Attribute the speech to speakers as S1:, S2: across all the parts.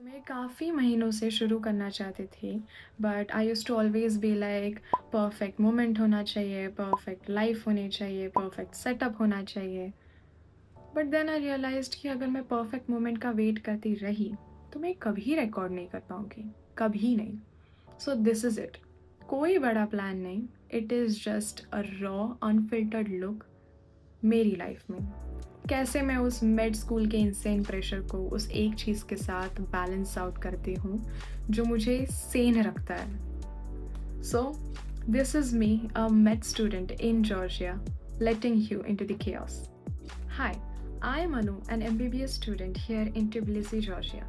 S1: मैं काफ़ी महीनों से शुरू करना चाहती थी, but I use to always be like perfect moment होना चाहिए, परफेक्ट लाइफ होनी चाहिए, परफेक्ट सेटअप होना चाहिए। बट देन आई रियलाइज्ड कि अगर मैं परफेक्ट मोमेंट का वेट करती रही तो मैं कभी रिकॉर्ड नहीं कर पाऊँगी, कभी नहीं। So this is it. कोई बड़ा प्लान नहीं, it is just a raw unfiltered look मेरी लाइफ में। कैसे मैं उस मिड स्कूल के इंसेन प्रेशर को उस एक चीज़ के साथ बैलेंस आउट करती हूँ जो मुझे सेन रखता है। So this is me, a med student in Georgia, letting you into the chaos. Hi, I am Anu, an MBBS student here in Tbilisi, Georgia.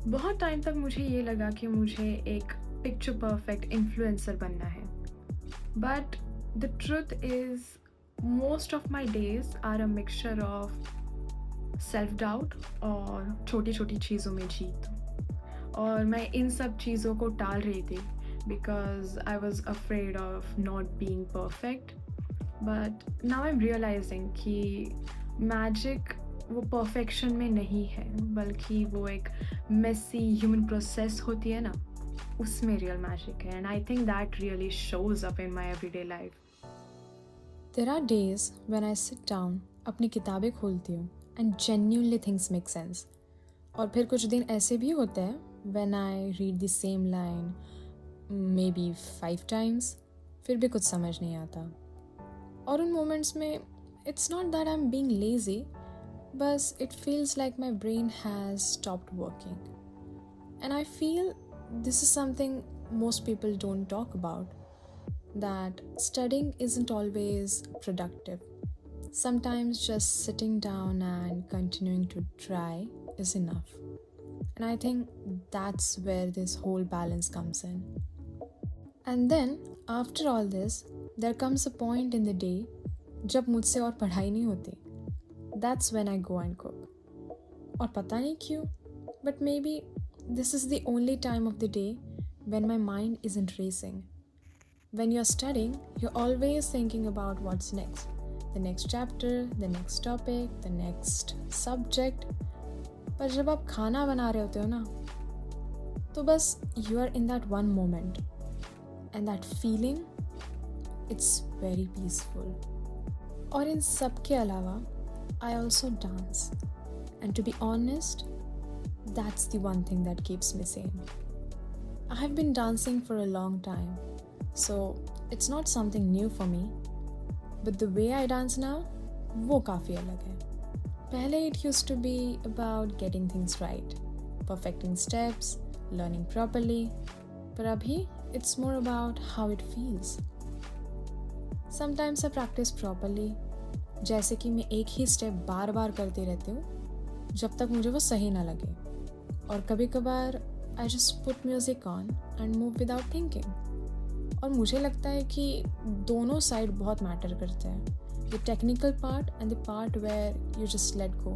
S1: बहुत टाइम तक मुझे ये लगा कि मुझे एक पिक्चर परफेक्ट इन्फ्लुएंसर बनना है, but the truth is most of my days are a mixture of self doubt और छोटी छोटी चीज़ों में जीत। और मैं इन सब चीज़ों को टाल रही थी because I was afraid of not being perfect. But now I am realizing कि मैजिक वो परफेक्शन में नहीं है, बल्कि वो एक मेसी ह्यूमन प्रोसेस होती है ना, उसमें रियल मैजिक है। And I think that really shows up in my everyday life.
S2: There are days when I sit down, अपनी किताबें खोलती हूँ and genuinely things make sense. और फिर कुछ दिन ऐसे भी होते हैं when I read the same line maybe 5 times, फिर भी कुछ समझ नहीं आता। और उन moments में it's not that I'm being lazy, बस it feels like my brain has stopped working. And I feel this is something most people don't talk about, that studying isn't always productive. Sometimes just sitting down and continuing to try is enough. And I think that's where this whole balance comes in. And then, after all this, there comes a point in the day जब मुझसे और पढ़ाई नहीं होती. That's when I go and cook. और पता नहीं क्यों, but maybe this is the only time of the day when my mind isn't racing. When you're studying, you're always thinking about what's next. The next chapter, the next topic, the next subject. पर जब आप खाना बना रहे होते हो ना, तो बस you are in that one moment. And that feeling, it's very peaceful. और इन सब के अलावा, I also dance. And to be honest, that's the one thing that keeps me sane. I have been dancing for a long time. So it's not something new for me, but the way I dance now, वो काफ़ी अलग है। पहले it used to be about getting things right, perfecting steps, learning properly, पर अभी it's more about how it feels. Sometimes I practice properly, जैसे कि मैं एक ही स्टेप बार बार करती रहती हूँ जब तक मुझे वो सही ना लगे। और कभी कभार I just put music on and move without thinking. और मुझे लगता है कि दोनों साइड बहुत मैटर करते हैं, the technical part and the part where you just let go.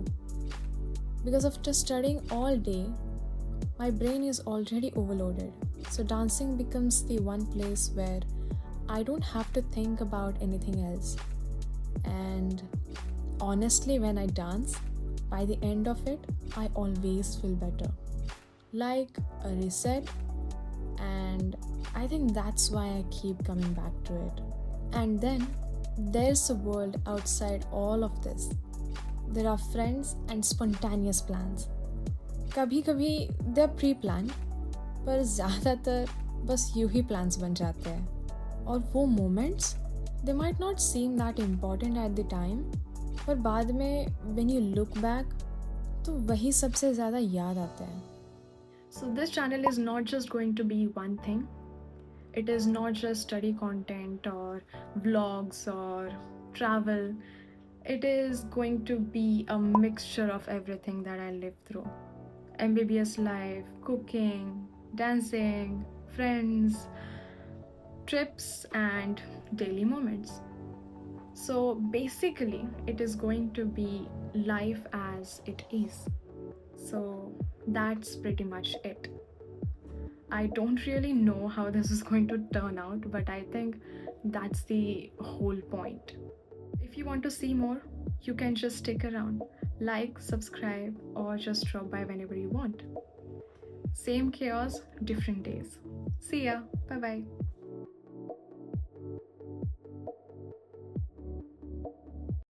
S2: Because after studying all day my brain is already overloaded, so dancing becomes the one place where I don't have to think about anything else. And honestly when I dance, by the end of it, I always feel better, like a reset. And I think that's why I keep coming back to it. And then there's a world outside all of this. There are friends and spontaneous plans. कभी कभी they're pre-planned, पर ज़्यादातर बस यूं ही plans बन जाते हैं। और वो moments, they might not seem that important at the time, पर बाद में when you look back, तो वही सबसे ज़्यादा याद आता है।
S1: So this channel is not just going to be one thing. It is not just study content or vlogs or travel. It is going to be a mixture of everything that I live through. MBBS life, cooking, dancing, friends, trips, and daily moments. So basically, it is going to be life as it is. So that's pretty much it. I don't really know how this is going to turn out, but I think that's the whole point. If you want to see more, you can just stick around, like, subscribe, or just drop by whenever you want. Same chaos, different days. See ya. Bye bye.